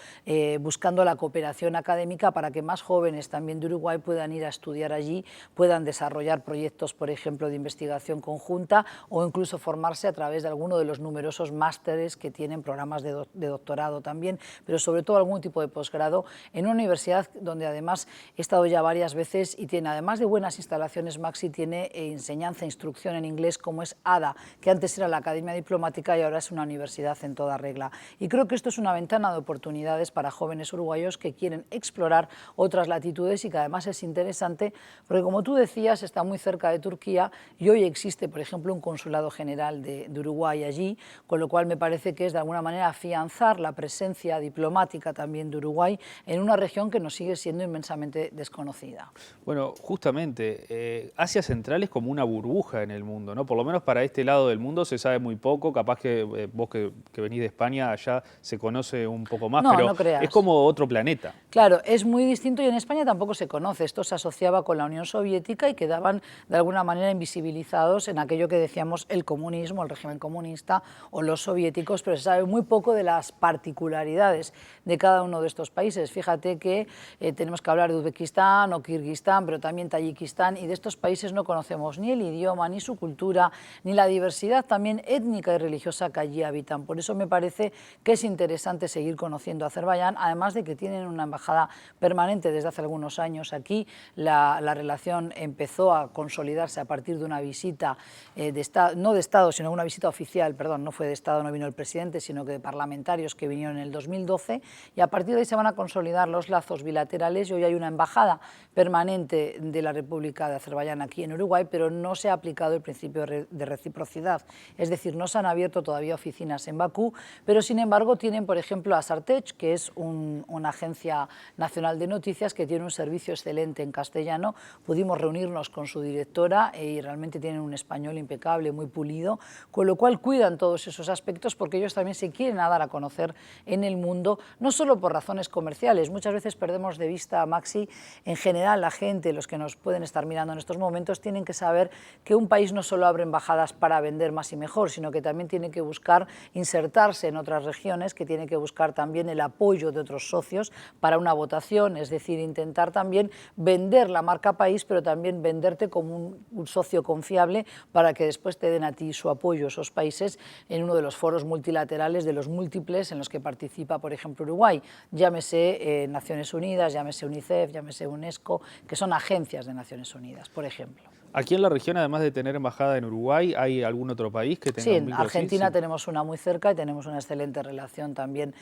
buscando la cooperación académica para que más jóvenes también de Uruguay puedan ir a estudiar allí, puedan desarrollar proyectos, por ejemplo, de investigación conjunta o incluso formarse a través de alguno de los numerosos másteres que tienen, programas de doctorado también, pero sobre todo algún tipo de posgrado en una universidad donde además he estado ya varias veces y tiene, además de buenas instalaciones, Maxi, tiene enseñanza e instrucción en inglés como es ADA, que antes era la Academia Diplomática y ahora es una universidad en toda regla. Y creo que esto es una ventana de oportunidades para jóvenes uruguayos que quieren explorar otras latitudes y que además es interesante porque, como tú decías, está muy cerca de Turquía y hoy existe, por ejemplo, un consulado general de Uruguay allí, con lo cual me parece que es de alguna manera afianzar la presencia diplomática también de Uruguay en una región que nos sigue siendo inmensamente desconocida. Bueno, justamente, Asia Central es como una burbuja en el mundo, ¿no? Por lo menos para este lado del mundo se sabe muy poco, capaz que vos que venís de España, allá se conoce un poco más, pero no creas. Es como otro planeta. Claro, es muy distinto y en España tampoco se conoce. Esto se asociaba con la Unión Soviética política y quedaban de alguna manera invisibilizados en aquello que decíamos el comunismo, el régimen comunista o los soviéticos, pero se sabe muy poco de las particularidades de cada uno de estos países. Fíjate que tenemos que hablar de Uzbekistán o Kirguistán, pero también Tayikistán, y de estos países no conocemos ni el idioma, ni su cultura, ni la diversidad también étnica y religiosa que allí habitan. Por eso me parece que es interesante seguir conociendo a Azerbaiyán, además de que tienen una embajada permanente desde hace algunos años aquí. La relación empezó a consolidarse a partir de una visita de Estado, no de Estado, sino una visita oficial, perdón, no fue de Estado, no vino el presidente, sino que de parlamentarios que vinieron en el 2012, y a partir de ahí se van a consolidar los lazos bilaterales y hoy hay una embajada permanente de la República de Azerbaiyán aquí en Uruguay, pero no se ha aplicado el principio de reciprocidad, es decir, no se han abierto todavía oficinas en Bakú, pero sin embargo tienen, por ejemplo, a Sartech, que es una agencia nacional de noticias que tiene un servicio excelente en castellano. Pudimos reunirnos con su directora y realmente tienen un español impecable, muy pulido, con lo cual cuidan todos esos aspectos porque ellos también se quieren dar a conocer en el mundo, no solo por razones comerciales. Muchas veces perdemos de vista, Maxi, en general la gente, los que nos pueden estar mirando en estos momentos, tienen que saber que un país no solo abre embajadas para vender más y mejor, sino que también tiene que buscar insertarse en otras regiones, que tiene que buscar también el apoyo de otros socios para una votación, es decir, intentar también vender la marca país, pero también venderte como un socio confiable para que después te den a ti su apoyo, esos países, en uno de los foros multilaterales de los múltiples en los que participa, por ejemplo, Uruguay, llámese Naciones Unidas, llámese UNICEF, llámese UNESCO, que son agencias de Naciones Unidas, por ejemplo. Aquí en la región, además de tener embajada en Uruguay, ¿hay algún otro país que tenga Sí, un en vínculo Argentina así? Sí. tenemos una muy cerca y tenemos una excelente relación también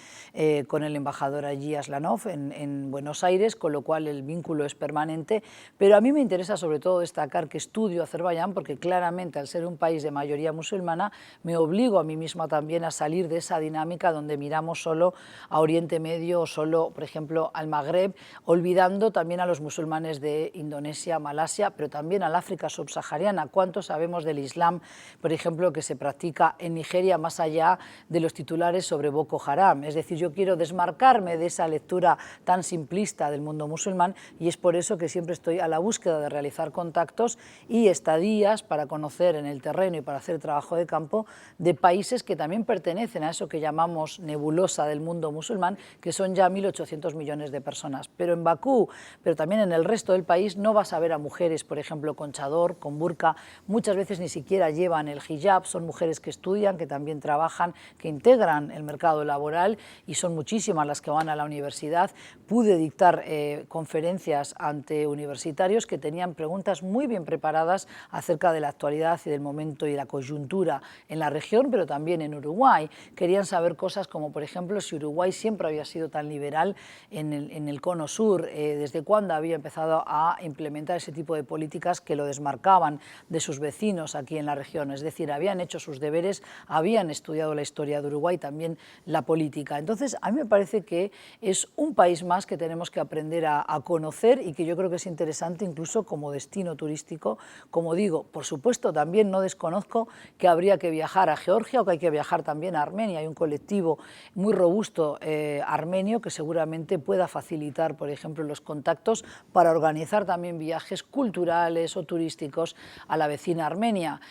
con el embajador allí, Aslanov, en Buenos Aires, con lo cual el vínculo es permanente. Pero a mí me interesa sobre todo destacar que estudio Azerbaiyán porque claramente al ser un país de mayoría musulmana me obligo a mí misma también a salir de esa dinámica donde miramos solo a Oriente Medio o solo, por ejemplo, al Magreb, olvidando también a los musulmanes de Indonesia, Malasia, pero también al África subsahariana. ¿Cuánto sabemos del Islam, por ejemplo, que se practica en Nigeria más allá de los titulares sobre Boko Haram? Es decir, yo quiero desmarcarme de esa lectura tan simplista del mundo musulmán y es por eso que siempre estoy a la búsqueda de realizar contactos y estadías para conocer en el terreno y para hacer trabajo de campo de países que también pertenecen a eso que llamamos nebulosa del mundo musulmán, que son ya 1.800 millones de personas. Pero en Bakú, pero también en el resto del país, no vas a ver a mujeres, por ejemplo, con chador, con burka, muchas veces ni siquiera llevan el hijab, son mujeres que estudian, que también trabajan, que integran el mercado laboral y son muchísimas las que van a la universidad. Pude dictar conferencias ante universitarios que tenían preguntas muy bien preparadas acerca de la actualidad y del momento y la coyuntura en la región, pero también en Uruguay. Querían saber cosas como, por ejemplo, si Uruguay siempre había sido tan liberal en el cono sur, desde cuándo había empezado a implementar ese tipo de políticas que lo desmarcaban de sus vecinos aquí en la región, es decir, habían hecho sus deberes, habían estudiado la historia de Uruguay, también la política. Entonces, a mí me parece que es un país más que tenemos que aprender a conocer y que yo creo que es interesante incluso como destino turístico. Como digo, por supuesto, también no desconozco que habría que viajar a Georgia o que hay que viajar también a Armenia. Hay un colectivo muy robusto armenio que seguramente pueda facilitar, por ejemplo, los contactos para organizar también viajes culturales o turísticos a la vecina Armenia,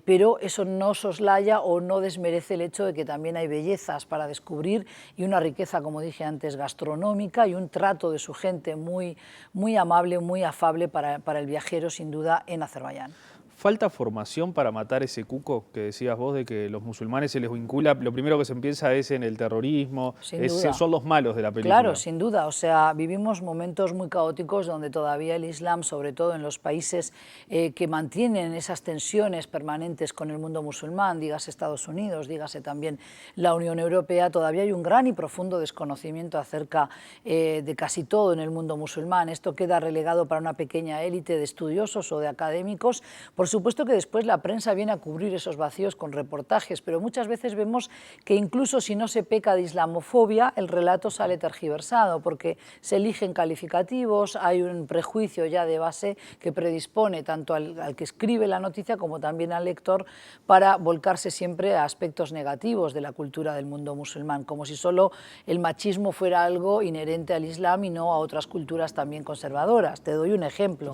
pero eso no soslaya o no desmerece el hecho de que también hay bellezas para descubrir y una riqueza, como dije antes, gastronómica y un trato de su gente muy, muy amable, muy afable para el viajero, sin duda, en Azerbaiyán. ¿Falta formación para matar ese cuco que decías vos de que los musulmanes se les vincula? Lo primero que se piensa es en el terrorismo, son los malos de la película. Claro, sin duda. O sea, vivimos momentos muy caóticos donde todavía el Islam, sobre todo en los países que mantienen esas tensiones permanentes con el mundo musulmán, dígase Estados Unidos, dígase también la Unión Europea, todavía hay un gran y profundo desconocimiento acerca de casi todo en el mundo musulmán. Esto queda relegado para una pequeña élite de estudiosos o de académicos. Por supuesto que después la prensa viene a cubrir esos vacíos con reportajes, pero muchas veces vemos que incluso si no se peca de islamofobia, el relato sale tergiversado, porque se eligen calificativos, hay un prejuicio ya de base que predispone tanto al que escribe la noticia como también al lector para volcarse siempre a aspectos negativos de la cultura del mundo musulmán, como si solo el machismo fuera algo inherente al Islam y no a otras culturas también conservadoras. Te doy un ejemplo.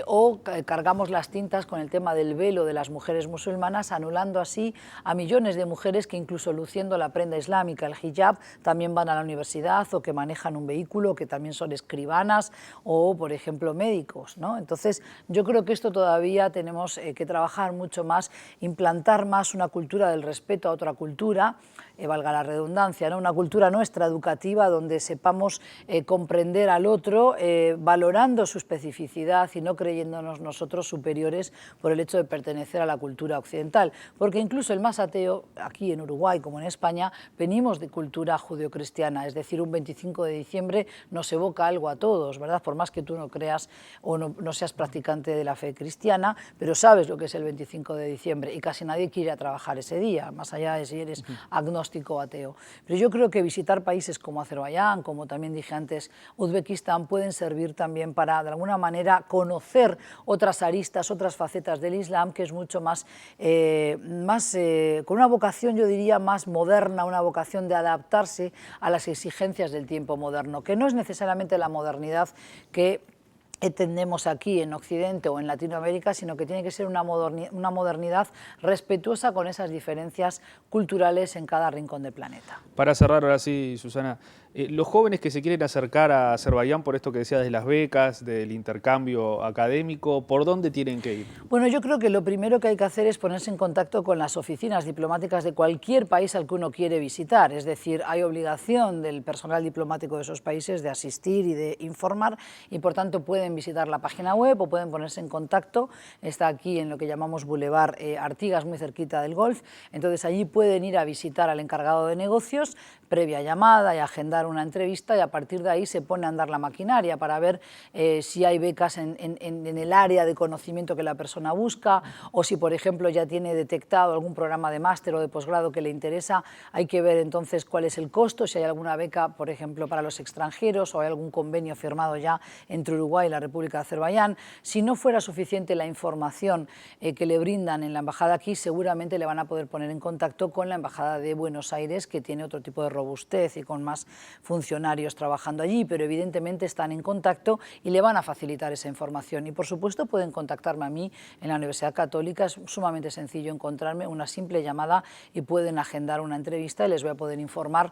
O cargamos las tintas con el tema del velo de las mujeres musulmanas, anulando así a millones de mujeres que incluso luciendo la prenda islámica, el hijab, también van a la universidad o que manejan un vehículo, que también son escribanas o, por ejemplo, médicos, ¿no? Entonces, yo creo que esto todavía tenemos que trabajar mucho más, implantar más una cultura del respeto a otra cultura, valga la redundancia, ¿no? Una cultura nuestra educativa donde sepamos comprender al otro, valorando su especificidad y no creyéndonos nosotros superiores por el hecho de pertenecer a la cultura occidental. Porque incluso el más ateo, aquí en Uruguay como en España, venimos de cultura judeocristiana, es decir, un 25 de diciembre nos evoca algo a todos, ¿verdad? Por más que tú no creas o no seas practicante de la fe cristiana, pero sabes lo que es el 25 de diciembre y casi nadie quiere ir a trabajar ese día, más allá de si eres agnóstico o ateo. Pero yo creo que visitar países como Azerbaiyán, como también dije antes, Uzbekistán, pueden servir también para, de alguna manera, conocer otras aristas, otras facetas del Islam, que es mucho más, con una vocación, yo diría, más moderna, una vocación de adaptarse a las exigencias del tiempo moderno, que no es necesariamente la modernidad que entendemos aquí en Occidente o en Latinoamérica, sino que tiene que ser una modernidad respetuosa con esas diferencias culturales en cada rincón del planeta. Para cerrar ahora sí, Susana, los jóvenes que se quieren acercar a Azerbaiyán, por esto que decías de las becas, del intercambio académico, ¿por dónde tienen que ir? Bueno, yo creo que lo primero que hay que hacer es ponerse en contacto con las oficinas diplomáticas de cualquier país al que uno quiere visitar, es decir, hay obligación del personal diplomático de esos países de asistir y de informar y por tanto pueden visitar la página web o pueden ponerse en contacto, está aquí en lo que llamamos Boulevard Artigas, muy cerquita del Golf, entonces allí pueden ir a visitar al encargado de negocios, previa llamada y agendar una entrevista y a partir de ahí se pone a andar la maquinaria para ver si hay becas en el área de conocimiento que la persona busca o si, por ejemplo, ya tiene detectado algún programa de máster o de posgrado que le interesa, hay que ver entonces cuál es el costo, si hay alguna beca, por ejemplo, para los extranjeros o hay algún convenio firmado ya entre Uruguay y la República de Azerbaiyán. Si no fuera suficiente la información que le brindan en la embajada aquí, seguramente le van a poder poner en contacto con la embajada de Buenos Aires, que tiene otro tipo de robustez y con más funcionarios trabajando allí, pero evidentemente están en contacto y le van a facilitar esa información. Y por supuesto pueden contactarme a mí en la Universidad Católica, es sumamente sencillo encontrarme, una simple llamada y pueden agendar una entrevista y les voy a poder informar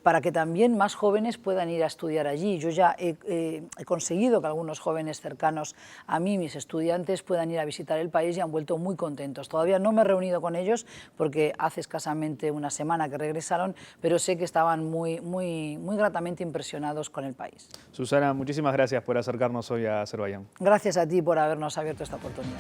para que también más jóvenes puedan ir a estudiar allí. Yo ya he conseguido que algunos jóvenes cercanos a mí, mis estudiantes, puedan ir a visitar el país y han vuelto muy contentos. Todavía no me he reunido con ellos porque hace escasamente una semana que regresaron, pero sé que estaban muy gratamente impresionados con el país. Susana, muchísimas gracias por acercarnos hoy a Azerbaiyán. Gracias a ti por habernos abierto esta oportunidad.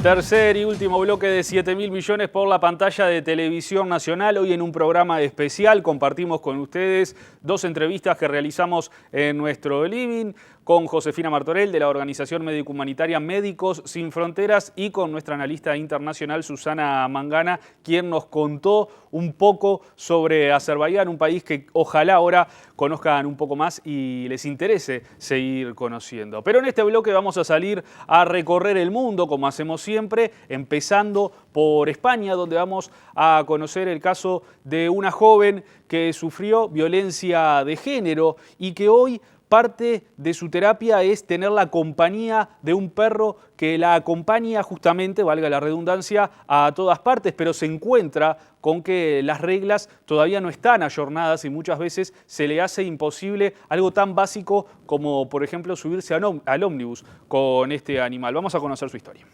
Tercer y último bloque de 7.000 millones por la pantalla de Televisión Nacional. Hoy en un programa especial compartimos con ustedes dos entrevistas que realizamos en nuestro living con Josefina Martorell de la organización médico-humanitaria Médicos Sin Fronteras y con nuestra analista internacional Susana Mangana, quien nos contó un poco sobre Azerbaiyán, un país que ojalá ahora conozcan un poco más y les interese seguir conociendo. Pero en este bloque vamos a salir a recorrer el mundo como hacemos siempre, empezando por España, donde vamos a conocer el caso de una joven que sufrió violencia de género y que hoy parte de su terapia es tener la compañía de un perro que la acompaña justamente, valga la redundancia, a todas partes, pero se encuentra con que las reglas todavía no están ayornadas y muchas veces se le hace imposible algo tan básico como, por ejemplo, subirse al ómnibus con este animal. Vamos a conocer su historia.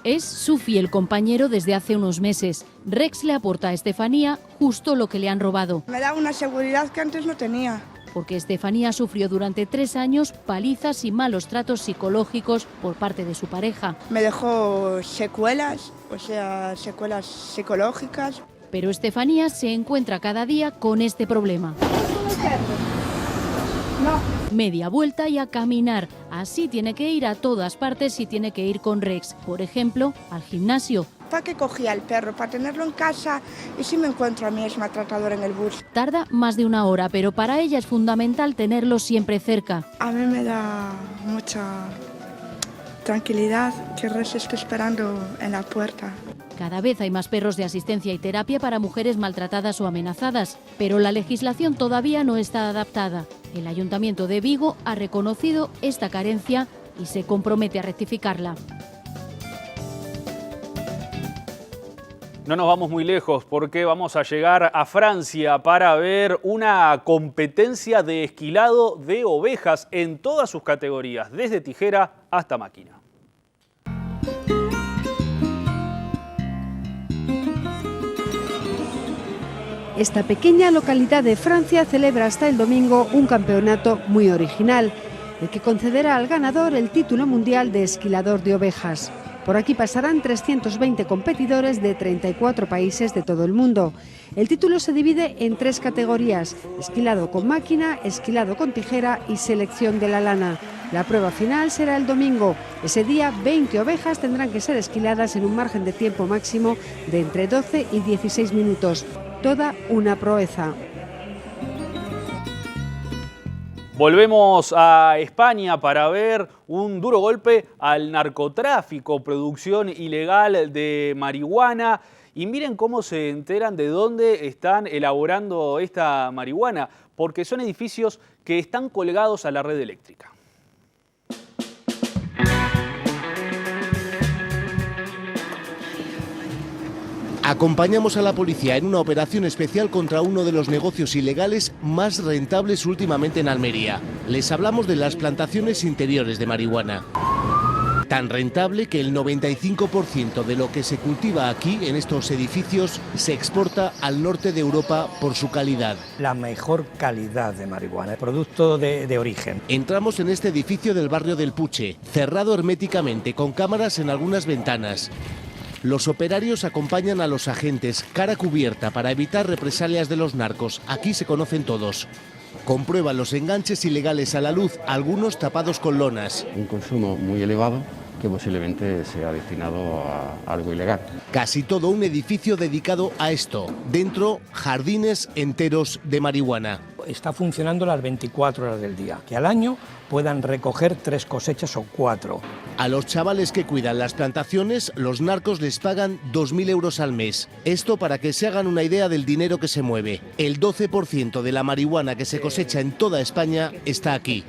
Es su fiel compañero desde hace unos meses. Rex le aporta a Estefanía justo lo que le han robado. Me da una seguridad que antes no tenía. porque Estefanía sufrió durante 3 años palizas y malos tratos psicológicos por parte de su pareja. Me dejó secuelas, o sea, secuelas psicológicas. Pero Estefanía se encuentra cada día con este problema. Media vuelta y a caminar. Así tiene que ir a todas partes y tiene que ir con Rex. Por ejemplo, al gimnasio. ¿Para qué cogía al perro? Para tenerlo en casa y si me encuentro a mí es maltratador en el bus. Tarda más de 1 hora, pero para ella es fundamental tenerlo siempre cerca. A mí me da mucha tranquilidad que Rex esté esperando en la puerta. Cada vez hay más perros de asistencia y terapia para mujeres maltratadas o amenazadas, pero la legislación todavía no está adaptada. El Ayuntamiento de Vigo ha reconocido esta carencia y se compromete a rectificarla. No nos vamos muy lejos porque vamos a llegar a Francia para ver una competencia de esquilado de ovejas en todas sus categorías, desde tijera hasta máquina. Esta pequeña localidad de Francia celebra hasta el domingo un campeonato muy original, el que concederá al ganador el título mundial de esquilador de ovejas. Por aquí pasarán 320 competidores de 34 países de todo el mundo. El título se divide en 3 categorías: esquilado con máquina, esquilado con tijera y selección de la lana. La prueba final será el domingo. Ese día 20 ovejas tendrán que ser esquiladas en un margen de tiempo máximo de entre 12 y 16 minutos. Toda una proeza. Volvemos a España para ver un duro golpe al narcotráfico, producción ilegal de marihuana. Y miren cómo se enteran de dónde están elaborando esta marihuana, porque son edificios que están colgados a la red eléctrica. Acompañamos a la policía en una operación especial contra uno de los negocios ilegales más rentables últimamente en Almería. Les hablamos de las plantaciones interiores de marihuana. Tan rentable que el 95% de lo que se cultiva aquí, en estos edificios, se exporta al norte de Europa por su calidad. La mejor calidad de marihuana, producto de origen. Entramos en este edificio del barrio del Puche, cerrado herméticamente, con cámaras en algunas ventanas. Los operarios acompañan a los agentes, cara cubierta, para evitar represalias de los narcos. Aquí se conocen todos. Comprueban los enganches ilegales a la luz, algunos tapados con lonas. Un consumo muy elevado que posiblemente sea destinado a algo ilegal. Casi todo un edificio dedicado a esto. Dentro, jardines enteros de marihuana. Está funcionando las 24 horas del día. Que al año puedan recoger 3 cosechas o 4. A los chavales que cuidan las plantaciones, los narcos les pagan 2.000 euros al mes. Esto para que se hagan una idea del dinero que se mueve. El 12% de la marihuana que se cosecha en toda España está aquí.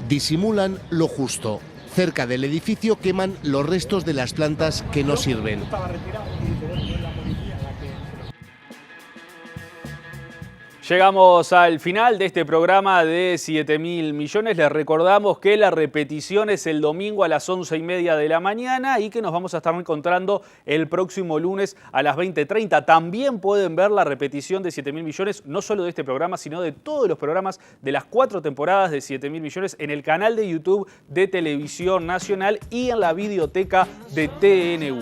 Disimulan lo justo. Cerca del edificio queman los restos de las plantas que no sirven. Llegamos al final de este programa de 7.000 millones. Les recordamos que la repetición es el domingo a las 11:30 de la mañana y que nos vamos a estar encontrando el próximo lunes a las 20:30. También pueden ver la repetición de 7.000 millones, no solo de este programa, sino de todos los programas de las 4 temporadas de 7.000 millones en el canal de YouTube de Televisión Nacional y en la videoteca de TNU.